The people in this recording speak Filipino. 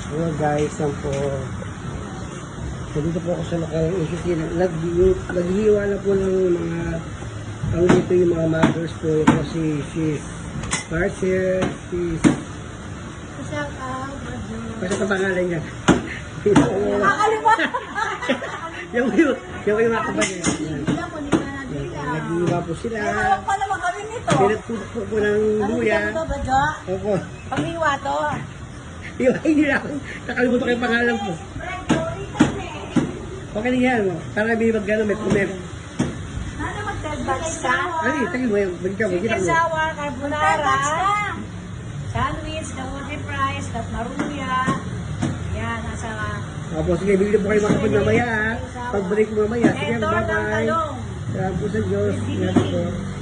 Hello guys, yan po. So dito po ako sa lokal institute. Naghihiwa na po ng mga ang dito yung mga mothers po. Yung po si Marcel, si... Kasi ang pangalan niya. Nakakalimutan! Yung mga kapatid. Naghihiwa po sila. Alam pa naman kami nito. Pinagputok po ng luya. Ano ba, Badya? Opo. Panghiwa to. Iwain nila ako. Nakalimutan ko yung pangalan po. Okay na yan mo. Para may mag-gano'n, may kumer. Ano mag-telbats ka? Ay, tagin mo yan. Bagyan mo. Chicken sour, carbonara, sandwich, kamote fries, maruya. Yan, nasa... Opo, sige, bigyan po kayo mga kapag mamaya. Pagbalik mo mamaya. Sige, Eto, ng bye-bye. talong. Salamat po sa Diyos. Salamat po.